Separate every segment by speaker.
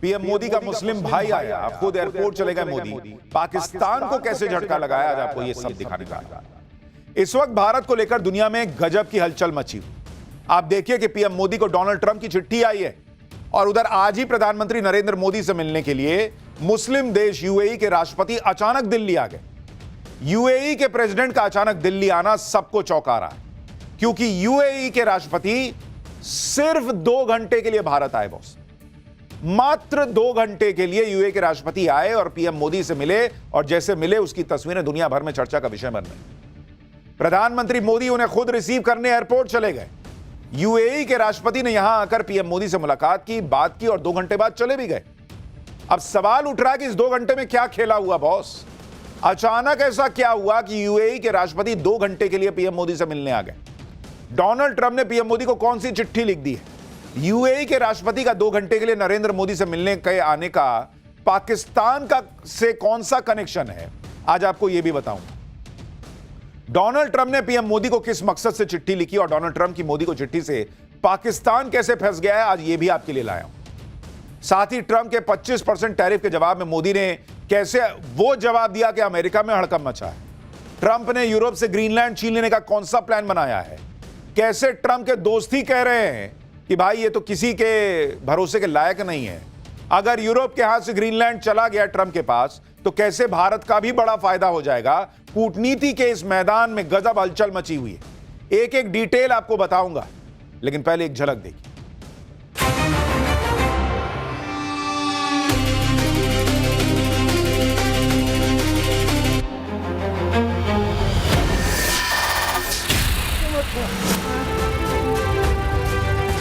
Speaker 1: PM Modi का मुस्लिम भाई आया, खुद एयरपोर्ट चले गए मोदी। पाकिस्तान को कैसे झटका लगाया, आज आपको ये सब दिखाने का। इस वक्त भारत को लेकर दुनिया में गजब की हलचल मची। आप देखिए कि पीएम मोदी को डोनाल्ड ट्रंप की चिट्ठी आई है और उधर आज ही प्रधानमंत्री नरेंद्र मोदी से मिलने के लिए मुस्लिम देश यूएई के राष्ट्रपति अचानक दिल्ली आ गए। यूएई के प्रेसिडेंट का अचानक दिल्ली आना सबको चौंका रहा है, क्योंकि यूएई के राष्ट्रपति सिर्फ 2 घंटे के लिए भारत आए। बॉस, मात्र 2 घंटे के लिए यूएई के राष्ट्रपति आए और पीएम मोदी से मिले, और जैसे मिले उसकी तस्वीरें दुनिया भर में चर्चा का विषय बन रही। प्रधानमंत्री मोदी उन्हें खुद रिसीव करने एयरपोर्ट चले गए। यूएई के राष्ट्रपति ने यहां आकर पीएम मोदी से मुलाकात की, बात की और 2 घंटे बाद चले भी गए। अब सवाल उठ रहा है कि इस 2 घंटे में क्या खेला हुआ बॉस? अचानक ऐसा क्या हुआ कि यूएई के राष्ट्रपति 2 घंटे के लिए पीएम मोदी से मिलने आ गए? डोनाल्ड ट्रंप ने पीएम मोदी को कौन सी चिट्ठी लिख दी है? यूएई के राष्ट्रपति का 2 घंटे के लिए नरेंद्र मोदी से मिलने के आने का पाकिस्तान का से कौन सा कनेक्शन है, आज आपको यह भी बताऊंगा। डोनाल्ड ट्रंप ने पीएम मोदी को किस मकसद से चिट्ठी लिखी और डोनाल्ड ट्रंप की मोदी को चिट्ठी से पाकिस्तान कैसे फंस गया है, आज यह भी आपके लिए लाया हूं। साथ ही ट्रंप के 25% टैरिफ के जवाब में मोदी ने कैसे वो जवाब दिया कि अमेरिका में हड़कंप मचा है। ट्रंप ने यूरोप से ग्रीनलैंड छीन लेने का कौन सा प्लान बनाया है। कैसे ट्रंप के दोस्त ही कह रहे हैं कि भाई ये तो किसी के भरोसे के लायक नहीं है। अगर यूरोप के हाथ से ग्रीनलैंड चला गया ट्रंप के पास, तो कैसे भारत का भी बड़ा फायदा हो जाएगा। कूटनीति के इस मैदान में गजब हलचल मची हुई है। एक एक डिटेल आपको बताऊंगा, लेकिन पहले एक झलक देखिए।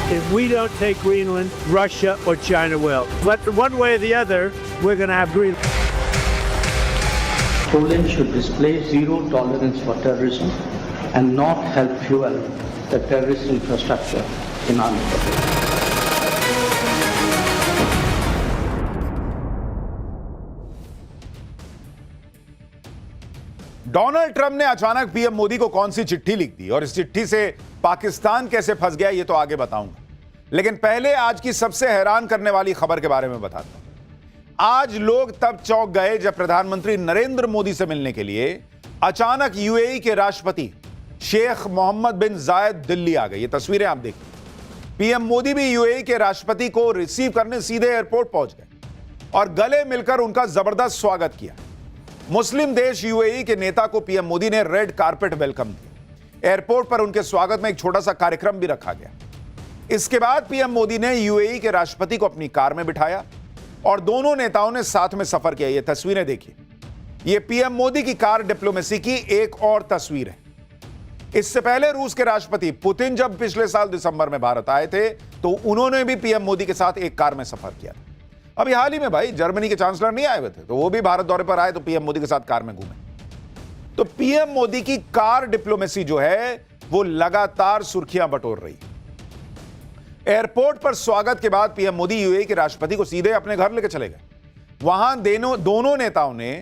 Speaker 2: If we don't take Greenland, Russia or China will. But one way or the other, we're going to have Greenland.
Speaker 3: Poland should display zero tolerance for terrorism and not help fuel the terrorist infrastructure in our neighborhood.
Speaker 1: Donald Trump ने अचानक PM Modi को कौन सी चिट्ठी लिख दी और इस चिट्ठी से पाकिस्तान कैसे फंस गया, ये तो आगे बताऊंगा। लेकिन पहले आज की सबसे हैरान करने वाली खबर के बारे में बताता हूं। आज लोग तब चौंक गए जब प्रधानमंत्री नरेंद्र मोदी से मिलने के लिए अचानक यूएई के राष्ट्रपति शेख मोहम्मद बिन जायद दिल्ली आ गए। ये तस्वीरें आप देखिए। पीएम मोदी भी यूएई के राष्ट्रपति को रिसीव करने सीधे एयरपोर्ट पहुंच गए और गले मिलकर उनका जबरदस्त स्वागत किया। मुस्लिम देश यूएई के नेता को पीएम मोदी ने रेड कारपेट वेलकम दिया। एयरपोर्ट पर उनके स्वागत में एक छोटा सा कार्यक्रम भी रखा गया। इसके बाद पीएम मोदी ने यूएई के राष्ट्रपति को अपनी कार में बिठाया और दोनों नेताओं ने साथ में सफर किया। ये तस्वीरें देखिए। ये पीएम मोदी की कार डिप्लोमेसी की एक और तस्वीर है। इससे पहले रूस के राष्ट्रपति पुतिन जब पिछले साल दिसंबर में भारत आए थे, तो उन्होंने भी पीएम मोदी के साथ एक कार में सफर किया था। अभी हाल ही में भाई जर्मनी के चांसलर नहीं आए हुए थे, तो वो भी भारत दौरे पर आए, तो पीएम मोदी के साथ कार में घूमे। तो पीएम मोदी की कार डिप्लोमेसी जो है वो लगातार सुर्खियां बटोर रही। एयरपोर्ट पर स्वागत के बाद पीएम मोदी यूएई के राष्ट्रपति को सीधे अपने घर लेकर चले गए। वहां दोनों नेताओं ने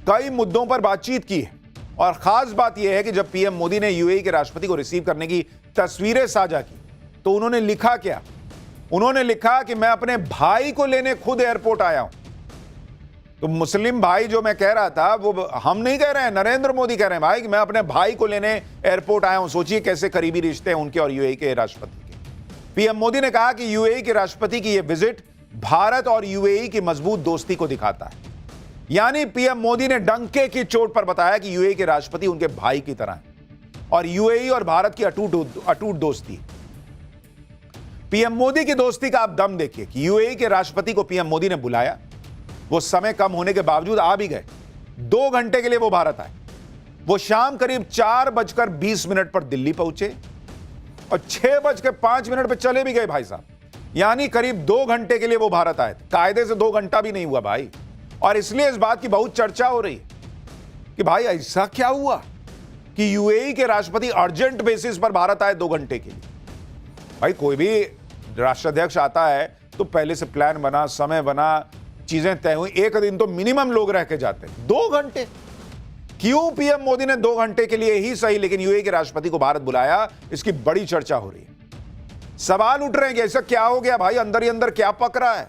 Speaker 1: कई मुद्दों पर बातचीत की है और खास बात यह है कि जब पीएम मोदी ने यूएई के राष्ट्रपति को रिसीव करने की तस्वीरें साझा की, तो उन्होंने लिखा क्या? उन्होंने लिखा कि मैं अपने भाई को लेने खुद एयरपोर्ट आया हूं। तो मुस्लिम भाई जो मैं कह रहा था, वो हम नहीं कह रहे हैं, नरेंद्र मोदी कह रहे हैं भाई कि मैं अपने भाई को लेने एयरपोर्ट आया हूं। सोचिए कैसे करीबी रिश्ते हैं उनके और यूएई के राष्ट्रपति के। पीएम मोदी ने कहा कि यूएई के राष्ट्रपति की यह विजिट भारत और यूएई की मजबूत दोस्ती को दिखाता है। यानी पीएम मोदी ने डंके की चोट पर बताया कि यूएई के राष्ट्रपति उनके भाई की तरह हैं और यूएई और भारत की अटूट दोस्ती। पीएम मोदी की दोस्ती का आप दम देखिए कि यूएई के राष्ट्रपति को पीएम मोदी ने बुलाया, वो समय कम होने के बावजूद आ भी गए। 2 घंटे के लिए वो भारत आए। वो शाम करीब 4:20 पर दिल्ली पहुंचे और 6:05 पर चले भी गए भाई साहब। यानी करीब 2 घंटे के लिए वो भारत आए थे। कायदे से 2 घंटा भी नहीं हुआ भाई। और इसलिए इस बात की बहुत चर्चा हो रही है कि भाई ऐसा क्या हुआ कि यूएई के राष्ट्रपति अर्जेंट बेसिस पर भारत आए 2 घंटे के लिए। भाई कोई भी राष्ट्राध्यक्ष आता है तो पहले से प्लान बना, समय बना, चीजें तय हुई, 1 दिन तो मिनिमम लोग रह के जाते हैं। 2 घंटे क्यों पीएम मोदी ने 2 घंटे के लिए ही सही, लेकिन यूएई के राष्ट्रपति को भारत बुलाया, इसकी बड़ी चर्चा हो रही है। सवाल उठ रहे हैं कि ऐसा क्या हो गया भाई, अंदर ही अंदर क्या पक रहा है,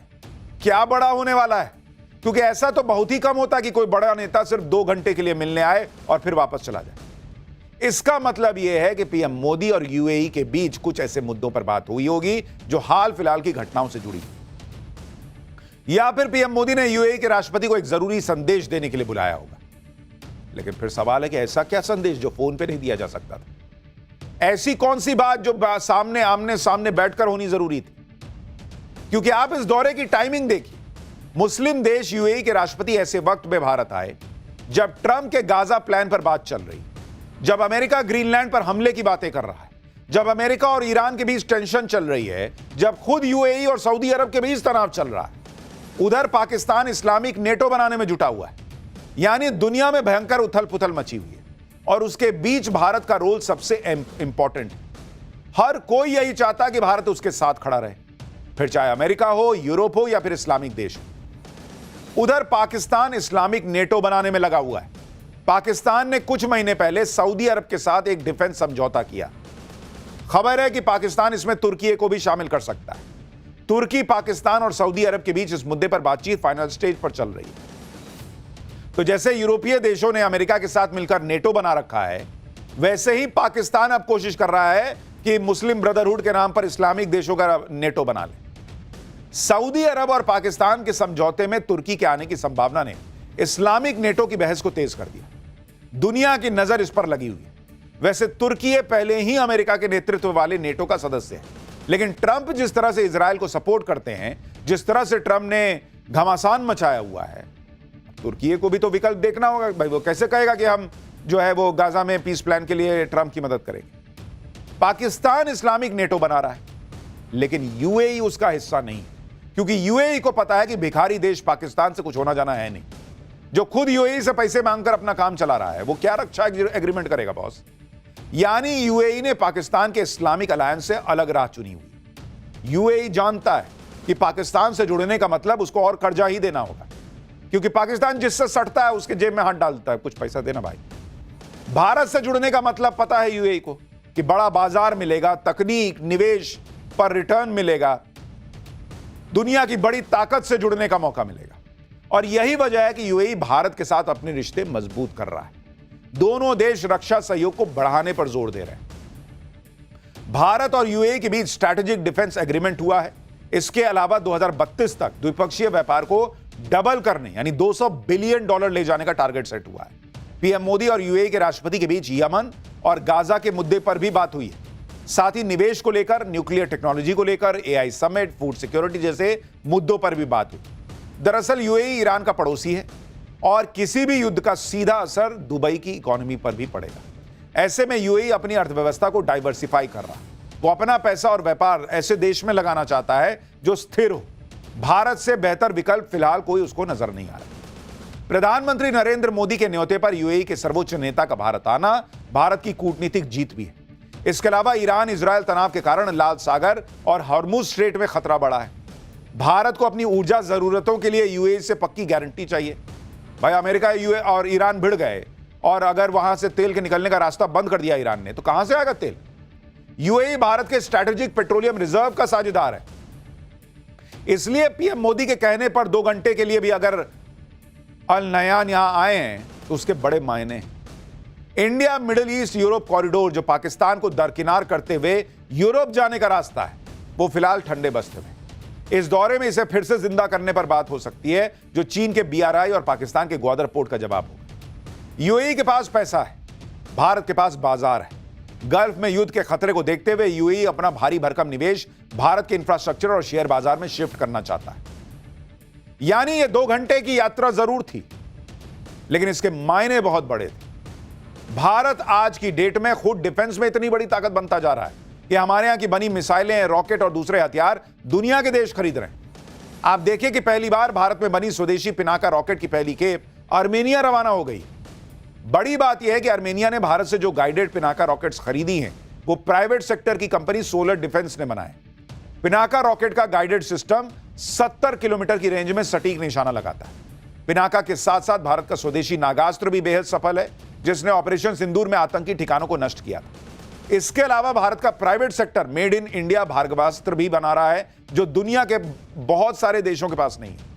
Speaker 1: क्या बड़ा होने वाला है? क्योंकि ऐसा तो बहुत ही कम होता कि कोई बड़ा नेता सिर्फ 2 घंटे के लिए मिलने आए और फिर वापस चला जाए। इसका मतलब यह है कि पीएम मोदी और यूएई के बीच कुछ ऐसे मुद्दों पर बात हुई होगी जो हाल फिलहाल की घटनाओं से जुड़ी, या फिर पीएम मोदी ने यूएई के राष्ट्रपति को एक जरूरी संदेश देने के लिए बुलाया होगा। लेकिन फिर सवाल है कि ऐसा क्या संदेश जो फोन पे नहीं दिया जा सकता था? ऐसी कौन सी बात जो सामने आमने सामने बैठकर होनी जरूरी थी? क्योंकि आप इस दौरे की टाइमिंग देखिए। मुस्लिम देश यूएई के राष्ट्रपति ऐसे वक्त में भारत आए जब ट्रंप के गाजा प्लान पर बात चल रही, जब अमेरिका ग्रीनलैंड पर हमले की बातें कर रहा है, जब अमेरिका और ईरान के बीच टेंशन चल रही है, जब खुद यूएई और सऊदी अरब के बीच तनाव चल रहा है। उधर पाकिस्तान इस्लामिक नेटो बनाने में जुटा हुआ है, यानी दुनिया में भयंकर उथल पुथल मची हुई है, और उसके बीच भारत का रोल सबसे इंपॉर्टेंट है। हर कोई यही चाहता है कि भारत उसके साथ खड़ा रहे, फिर चाहे अमेरिका हो, यूरोप हो या फिर इस्लामिक देश हो। उधर पाकिस्तान इस्लामिक नेटो बनाने में लगा हुआ है। पाकिस्तान ने कुछ महीने पहले सऊदी अरब के साथ एक डिफेंस समझौता किया। खबर है कि पाकिस्तान इसमें तुर्की को भी शामिल कर सकता है। तुर्की, पाकिस्तान और सऊदी अरब के बीच इस मुद्दे पर बातचीत फाइनल स्टेज पर चल रही है। तो जैसे यूरोपीय देशों ने अमेरिका के साथ मिलकर नेटो बना रखा है, वैसे ही पाकिस्तान अब कोशिश कर रहा है कि मुस्लिम ब्रदरहुड के नाम पर इस्लामिक देशों का नेटो बना ले। सऊदी अरब और पाकिस्तान के समझौते में तुर्की के आने की संभावना ने इस्लामिक नेटो की बहस को तेज कर दिया। दुनिया की नजर इस पर लगी हुई है। वैसे तुर्की पहले ही अमेरिका के नेतृत्व वाले नेटो का सदस्य है, लेकिन ट्रंप जिस तरह से इजराइल को सपोर्ट करते हैं, जिस तरह से ट्रंप ने घमासान मचाया हुआ है, तुर्की को भी तो विकल्प देखना होगा। भाई वो कैसे कहेगा कि हम जो है वो गाजा में पीस प्लान के लिए ट्रंप की मदद करेंगे। पाकिस्तान इस्लामिक नेटो बना रहा है, लेकिन यूएई उसका हिस्सा नहीं, क्योंकि यूएई को पता है कि भिखारी देश पाकिस्तान से कुछ होना जाना है नहीं, जो खुद यूएई से पैसे मांगकर अपना काम चला रहा है। वो क्या रक्षा एग्रीमेंट करेगा बॉस? यानी यूएई ने पाकिस्तान के इस्लामिक अलायंस से अलग राह चुनी हुई। यूएई जानता है कि पाकिस्तान से जुड़ने का मतलब उसको और कर्जा ही देना होगा, क्योंकि पाकिस्तान जिससे सटता है उसके जेब में हाथ डालता है, कुछ पैसा देना भाई। भारत से जुड़ने का मतलब पता है यूएई को कि बड़ा बाजार मिलेगा, तकनीक, निवेश पर रिटर्न मिलेगा, दुनिया की बड़ी ताकत से जुड़ने का मौका मिलेगा। और यही वजह है कि यूएई भारत के साथ अपने रिश्ते मजबूत कर रहा है। दोनों देश रक्षा सहयोग को बढ़ाने पर जोर दे रहे हैं। भारत और यूएई के बीच स्ट्रैटेजिक डिफेंस एग्रीमेंट हुआ है। इसके अलावा 2032 तक द्विपक्षीय व्यापार को डबल करने यानी $200 बिलियन ले जाने का टारगेट सेट हुआ है। पीएम मोदी और यूएई के राष्ट्रपति के बीच यमन और गाजा के मुद्दे पर भी बात हुई है। साथ ही निवेश को लेकर, न्यूक्लियर टेक्नोलॉजी को लेकर, एआई समिट, फूड सिक्योरिटी जैसे मुद्दों पर भी बात हुई। दरअसल यूएई ईरान का पड़ोसी है और किसी भी युद्ध का सीधा असर दुबई की इकोनॉमी पर भी पड़ेगा। ऐसे में यूएई अपनी अर्थव्यवस्था को डाइवर्सिफाई कर रहा है। वो अपना पैसा और व्यापार ऐसे देश में लगाना चाहता है जो स्थिर हो। भारत से बेहतर विकल्प फिलहाल कोई उसको नजर नहीं आ रहा। प्रधानमंत्री नरेंद्र मोदी के न्योते पर यूएई के सर्वोच्च नेता का भारत आना भारत की कूटनीतिक जीत भी है। इसके अलावा ईरान इजरायल तनाव के कारण लाल सागर और हॉर्मुज स्ट्रेट में खतरा बढ़ा है। भारत को अपनी ऊर्जा जरूरतों के लिए यूएई से पक्की गारंटी चाहिए। भाई अमेरिका यूए और ईरान भिड़ गए और अगर वहां से तेल के निकलने का रास्ता बंद कर दिया ईरान ने, तो कहां से आएगा तेल? यूएई भारत के स्ट्रैटेजिक पेट्रोलियम रिजर्व का साझेदार है। इसलिए पीएम मोदी के कहने पर 2 घंटे के लिए भी अगर अल नयान यहां आए हैं तो उसके बड़े मायने हैं। India middle east Europe corridor जो पाकिस्तान को दरकिनार करते हुए यूरोप जाने का रास्ता है, वो फिलहाल ठंडे बस्ते में। इस दौरे में इसे फिर से जिंदा करने पर बात हो सकती है, जो चीन के बीआरआई और पाकिस्तान के ग्वादर पोर्ट का जवाब होगा। यूएई के पास पैसा है, भारत के पास बाजार है। गल्फ में युद्ध के खतरे को देखते हुए यूएई अपना भारी भरकम निवेश भारत के इंफ्रास्ट्रक्चर और शेयर बाजार में शिफ्ट करना चाहता है। यानी ये 2 घंटे की यात्रा जरूर थी, लेकिन इसके मायने बहुत बड़े थे। भारत आज की डेट में खुद डिफेंस में इतनी बड़ी ताकत बनता जा रहा है कि हमारे यहां की बनी मिसाइलें, रॉकेट और दूसरे हथियार दुनिया के देश खरीद रहे हैं। आप देखिए कि पहली बार भारत में बनी स्वदेशी पिनाका रॉकेट की पहली खेप आर्मेनिया रवाना हो गई। बड़ी बात यह है कि आर्मेनिया ने भारत से जो गाइडेड पिनाका रॉकेट्स खरीदी हैं, वो प्राइवेट सेक्टर की कंपनी सोलर डिफेंस ने बनाए। पिनाका रॉकेट का गाइडेड सिस्टम 70 किलोमीटर की रेंज में सटीक निशाना लगाता है। पिनाका के साथ साथ भारत का स्वदेशी नागास्त्र भी बेहद सफल है, जिसने ऑपरेशन सिंदूर में आतंकी ठिकानों को नष्ट किया था। इसके अलावा भारत का private sector made in India Bhargavastra भी बना रहा है, जो दुनिया के बहुत सारे देशों के पास नहीं है।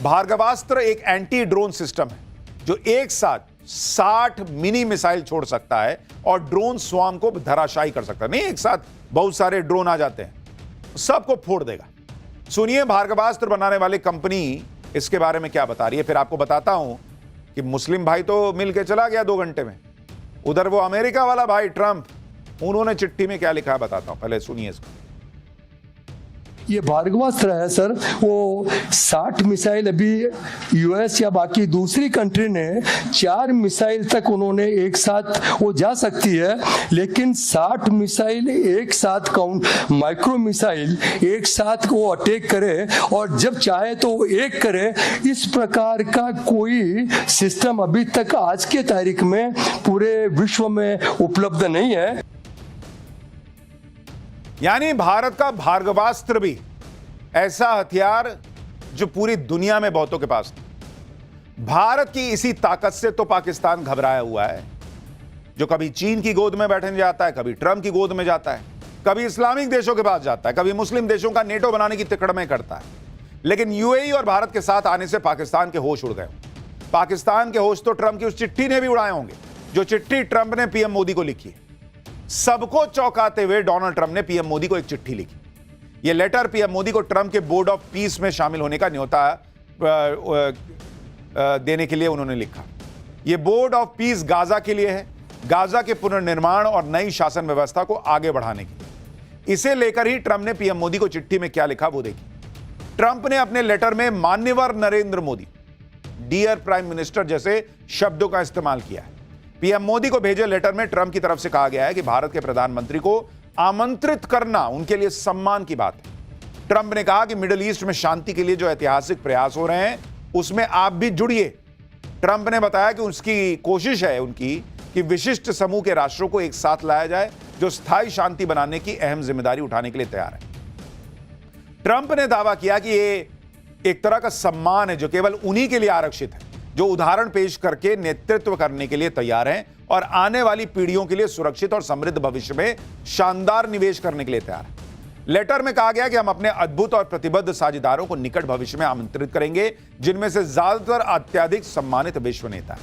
Speaker 1: भार्गवास्त्र एक एंटी ड्रोन सिस्टम है जो एक साथ 60 मिनी मिसाइल छोड़ सकता है और ड्रोन स्वार्म को धराशायी कर सकता है। नहीं, एक साथ बहुत सारे ड्रोन आ जाते हैं, सबको फोड़ देगा। सुनिए भार्गवास्त्र बनाने वाली कंपनी इसके बारे में क्या बता रही है, फिर आपको बताता हूं कि मुस्लिम भाई तो मिलके चला गया 2 घंटे में। उधर वो अमेरिका वाला भाई ट्रंप, उन्होंने चिट्ठी में क्या लिखा है बताता हूं, पहले सुनिए इसको।
Speaker 4: ये भार्गवास्त्र है सर, वो 60 मिसाइल अभी यूएस या बाकी दूसरी कंट्री ने 4 मिसाइल तक उन्होंने एक साथ वो जा सकती है, लेकिन 60 मिसाइल एक साथ काउंट माइक्रो मिसाइल एक साथ वो अटैक करे और जब चाहे तो वो एक करे, इस प्रकार का कोई सिस्टम अभी तक आज के तारीख में पूरे विश्व में उपलब्ध नहीं है।
Speaker 1: यानी भारत का भार्गवास्त्र भी ऐसा हथियार जो पूरी दुनिया में बहुतों के पास नहीं। भारत की इसी ताकत से तो पाकिस्तान घबराया हुआ है, जो कभी चीन की गोद में बैठने जाता है, कभी ट्रंप की गोद में जाता है, कभी इस्लामिक देशों के पास जाता है, कभी मुस्लिम देशों का नेटो बनाने की तिकड़ में करता है। लेकिन यूएई और भारत के साथ आने से पाकिस्तान के होश उड़ गए। पाकिस्तान के होश तो ट्रंप की उस चिट्ठी ने भी उड़ाए होंगे, जो चिट्ठी ट्रंप ने पीएम मोदी को लिखी है। सबको चौंकाते हुए डोनाल्ड ट्रंप ने पीएम मोदी को एक चिट्ठी लिखी। यह लेटर पीएम मोदी को ट्रंप के बोर्ड ऑफ पीस में शामिल होने का न्योता देने के लिए उन्होंने लिखा। यह बोर्ड ऑफ पीस गाजा के लिए है, गाजा के पुनर्निर्माण और नई शासन व्यवस्था को आगे बढ़ाने के लिए। इसे लेकर ही ट्रंप ने पीएम मोदी को चिट्ठी में क्या लिखा वो देखिए। ट्रंप ने अपने लेटर में मान्यवर Narendra Modi, dear prime minister जैसे शब्दों का इस्तेमाल किया है। पीएम मोदी को भेजे लेटर में ट्रंप की तरफ से कहा गया है कि भारत के प्रधानमंत्री को आमंत्रित करना उनके लिए सम्मान की बात है। ट्रंप ने कहा कि मिडिल ईस्ट में शांति के लिए जो ऐतिहासिक प्रयास हो रहे हैं उसमें आप भी जुड़िए। ट्रंप ने बताया कि उसकी कोशिश है उनकी कि विशिष्ट समूह के राष्ट्रों को एक साथ लाया जाए जो स्थायी शांति बनाने की अहम जिम्मेदारी उठाने के लिए तैयार है। ट्रंप ने दावा किया कि ये एक तरह का सम्मान है जो केवल उन्हीं के लिए आरक्षित है जो उदाहरण पेश करके नेतृत्व करने के लिए तैयार हैं और आने वाली पीढ़ियों के लिए सुरक्षित और समृद्ध भविष्य में शानदार निवेश करने के लिए तैयार हैं। लेटर में कहा गया कि हम अपने अद्भुत और प्रतिबद्ध साझेदारों को निकट भविष्य में आमंत्रित करेंगे, जिनमें से ज्यादातर अत्यधिक सम्मानित विश्व नेता हैं।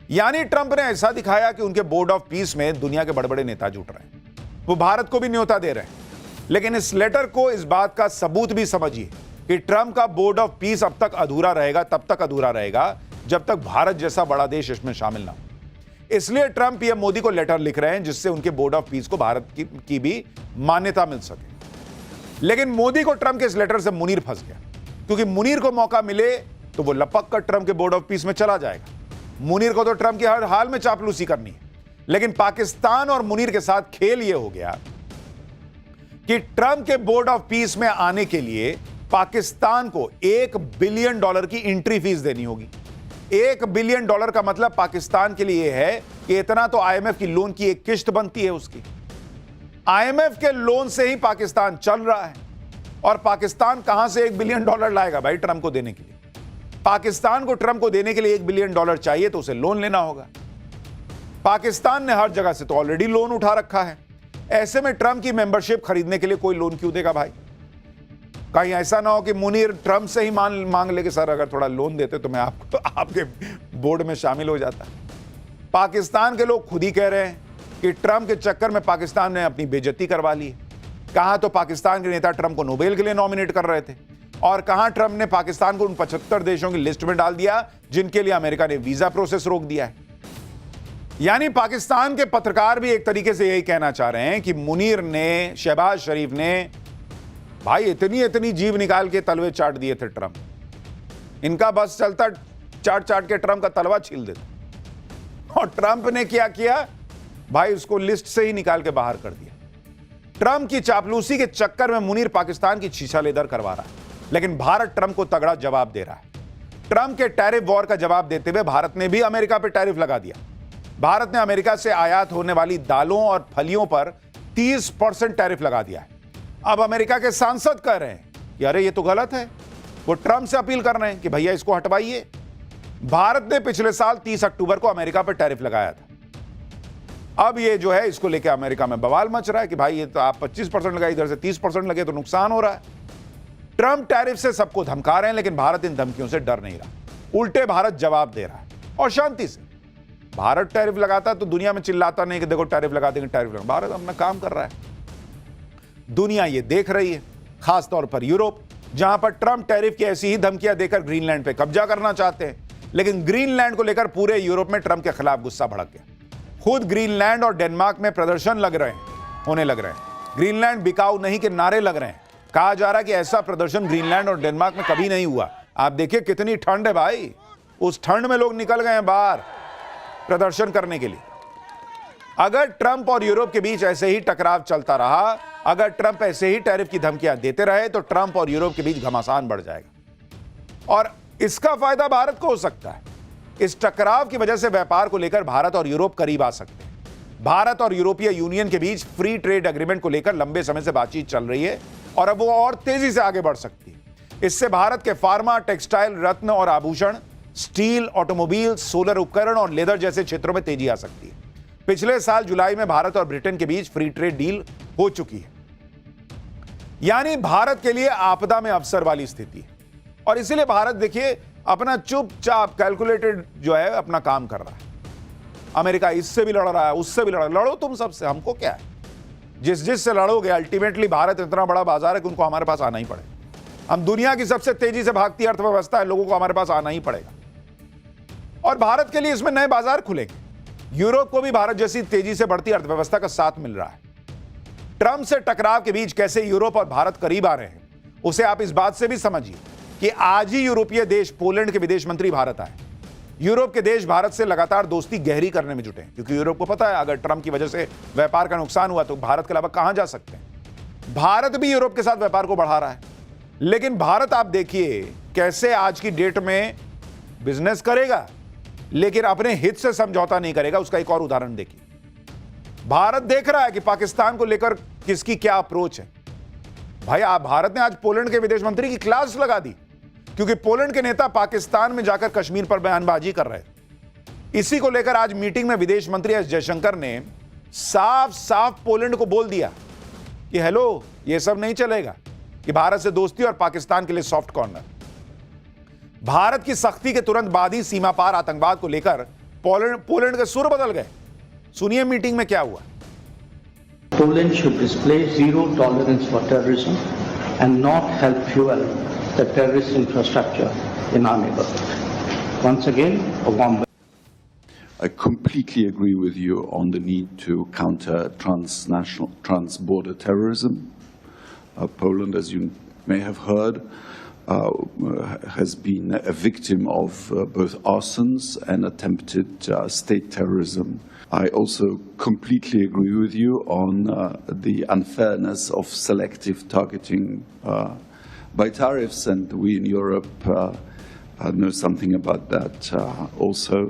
Speaker 1: यानी ट्रंप ने ऐसा दिखाया कि उनके बोर्ड ऑफ पीस में दुनिया के बड़े बड़े नेता जुट रहे हैं, वो भारत को भी न्योता दे रहे हैं। लेकिन इस लेटर को इस बात का सबूत भी समझिए कि ट्रंप का बोर्ड ऑफ पीस अब तक अधूरा रहेगा, तब तक अधूरा रहेगा जब तक भारत जैसा बड़ा देश इसमें शामिल ना हो। इसलिए ट्रंप पीएम मोदी को लेटर लिख रहे हैं जिससे उनके बोर्ड ऑफ पीस को भारत की भी मान्यता मिल सके। लेकिन मोदी को ट्रंप के इस लेटर से मुनीर फंस गया, क्योंकि मुनीर को मौका मिले तो वो लपक कर ट्रंप के बोर्ड ऑफ पीस में चला जाएगा। मुनीर को तो ट्रंप की हर हाल में चापलूसी करनी है। लेकिन पाकिस्तान और मुनीर के साथ खेल यह हो गया कि ट्रंप के बोर्ड ऑफ पीस में आने के लिए पाकिस्तान को $1 बिलियन की एंट्री फीस देनी होगी। $1 बिलियन का मतलब पाकिस्तान के लिए है कि इतना तो आईएमएफ की लोन की एक किश्त बनती है उसकी। आईएमएफ के लोन से ही पाकिस्तान चल रहा है और पाकिस्तान कहां से $1 बिलियन लाएगा भाई ट्रंप को देने के लिए? पाकिस्तान को ट्रंप को देने के लिए $1 बिलियन चाहिए तो उसे लोन लेना होगा। पाकिस्तान ने हर जगह से तो ऑलरेडी लोन उठा रखा है। ऐसे में ट्रंप की मेंबरशिप खरीदने के लिए कोई लोन क्यों देगा भाई? कहीं ऐसा ना हो कि मुनीर ट्रंप से ही मांग ले कि सर अगर थोड़ा लोन देते तो मैं आपको आपके बोर्ड में शामिल हो जाता। पाकिस्तान के लोग खुद ही कह रहे हैं कि ट्रंप के चक्कर में पाकिस्तान ने अपनी बेइज्जती करवा ली। कहां तो पाकिस्तान के नेता ट्रंप को नोबेल के लिए नॉमिनेट कर रहे थे और कहां ट्रंप ने पाकिस्तान को उन 75 देशों की लिस्ट में डाल दिया जिनके लिए अमेरिका ने वीजा प्रोसेस रोक दिया है। यानी पाकिस्तान के पत्रकार भी एक तरीके से यही कहना चाह रहे हैं कि मुनीर ने, शहबाज शरीफ ने भाई इतनी जीभ निकाल के तलवे चाट दिए थे ट्रंप। इनका बस चलता चाट के ट्रंप का तलवा छील देते। और ट्रंप ने क्या किया भाई, उसको लिस्ट से ही निकाल के बाहर कर दिया। ट्रंप की चापलूसी के चक्कर में मुनीर पाकिस्तान की शीशा लेदर करवा रहा है, लेकिन भारत ट्रंप को तगड़ा जवाब दे रहा है। ट्रंप के टैरिफ वॉर का जवाब देते हुए भारत ने भी अमेरिका पर टैरिफ लगा दिया। भारत ने अमेरिका से आयात होने वाली दालों और फलियों पर 30% टैरिफ लगा दिया है। अब अमेरिका के सांसद कह रहे हैं कि अरे ये तो गलत है। वो ट्रंप से अपील कर रहे हैं कि भैया इसको हटवाइए। भारत ने पिछले साल 30 अक्टूबर को अमेरिका पर टैरिफ लगाया था। अब ये जो है इसको लेके अमेरिका में बवाल मच रहा है कि भाई ये तो आप 25% लगाए, इधर से 30% लगे तो नुकसान हो रहा है। ट्रंप टैरिफ से सबको धमका रहे हैं, लेकिन भारत इन धमकियों से डर नहीं रहा। उल्टे भारत जवाब दे रहा है और शांति से। भारत टैरिफ लगाता तो दुनिया में चिल्लाता नहीं कि देखो टैरिफ लगा देंगे, टैरिफ लगा। भारत अपना काम कर रहा है, दुनिया ये देख रही है, खासतौर पर यूरोप, जहां पर ट्रंप टैरिफ की ऐसी ही धमकियां देकर ग्रीनलैंड पे कब्जा करना चाहते हैं। लेकिन ग्रीनलैंड को लेकर पूरे यूरोप में ट्रंप के खिलाफ गुस्सा भड़क गया। खुद ग्रीनलैंड और डेनमार्क में प्रदर्शन होने लग रहे हैं। ग्रीनलैंड बिकाऊ नहीं के नारे लग रहे हैं। कहा जा रहा है कि ऐसा प्रदर्शन ग्रीनलैंड और डेनमार्क में कभी नहीं हुआ। आप देखिए कितनी ठंड है भाई, उस ठंड में लोग निकल गए हैं बाहर प्रदर्शन करने के लिए। अगर ट्रंप और यूरोप के बीच ऐसे ही टकराव चलता रहा, अगर ट्रंप ऐसे ही टैरिफ की धमकियां देते रहे, तो ट्रंप और यूरोप के बीच घमासान बढ़ जाएगा और इसका फायदा भारत को हो सकता है। इस टकराव की वजह से व्यापार को लेकर भारत और यूरोप करीब आ सकते हैं। भारत और यूरोपीय यूनियन के बीच फ्री ट्रेड एग्रीमेंट को लेकर लंबे समय से बातचीत चल रही है और अब वो और तेजी से आगे बढ़ सकती है। इससे भारत के फार्मा, टेक्सटाइल, रत्न और आभूषण, स्टील, ऑटोमोबाइल, सोलर उपकरण और लेदर जैसे क्षेत्रों में तेजी आ सकती है। पिछले साल जुलाई में भारत और ब्रिटेन के बीच फ्री ट्रेड डील हो चुकी है। यानी भारत के लिए आपदा में अवसर वाली स्थिति है और इसीलिए भारत देखिए अपना चुपचाप कैलकुलेटेड जो है अपना काम कर रहा है। अमेरिका इससे भी लड़ रहा है, उससे भी लड़ो तुम सबसे, हमको क्या है। जिस से लड़ोगे अल्टीमेटली भारत इतना बड़ा बाजार है कि उनको हमारे पास आना ही पड़ेगा। हम दुनिया की सबसे तेजी से भागती अर्थव्यवस्था है, लोगों को हमारे पास आना ही पड़ेगा और भारत के लिए इसमें नए बाजार खुलेंगे। यूरोप को भी भारत जैसी तेजी से बढ़ती अर्थव्यवस्था का साथ मिल रहा है। ट्रंप से टकराव के बीच कैसे यूरोप और भारत करीब आ रहे हैं, उसे आप इस बात से भी समझिए कि आज ही यूरोपीय देश पोलैंड के विदेश मंत्री भारत आए। यूरोप के देश भारत से लगातार दोस्ती गहरी करने में जुटे हैं, क्योंकि यूरोप को पता है अगर ट्रंप की वजह से व्यापार का नुकसान हुआ तो भारत के अलावा कहां जा सकते हैं। भारत भी यूरोप के साथ व्यापार को बढ़ा रहा है, लेकिन भारत आप देखिए कैसे आज की डेट में बिजनेस करेगा, लेकिन अपने हित से समझौता नहीं करेगा। उसका एक और उदाहरण देखिए, भारत देख रहा है कि पाकिस्तान को लेकर किसकी क्या अप्रोच है। भाई आप भारत ने आज पोलैंड के विदेश मंत्री की क्लास लगा दी, क्योंकि पोलैंड के नेता पाकिस्तान में जाकर कश्मीर पर बयानबाजी कर रहे थे। इसी को लेकर आज मीटिंग में विदेश मंत्री एस जयशंकर ने साफ साफ पोलैंड को बोल दिया कि हेलो, ये सब नहीं चलेगा कि भारत से दोस्ती और पाकिस्तान के लिए सॉफ्ट कॉर्नर। भारत की सख्ती के तुरंत बाद ही सीमा पार आतंकवाद को लेकर पोलैंड के सुर बदल गए। सुनिए मीटिंग में क्या हुआ।
Speaker 3: Poland should display zero tolerance for terrorism and not help fuel the terrorist infrastructure in our neighborhood. Once again, a warm welcome.
Speaker 5: I completely agree with you on the need to counter transnational, trans-border terrorism. Poland, as you may have heard, has been a victim of both arsons and attempted state terrorism. I also completely agree with you on the unfairness of selective targeting by tariffs, and we in Europe know something about that also.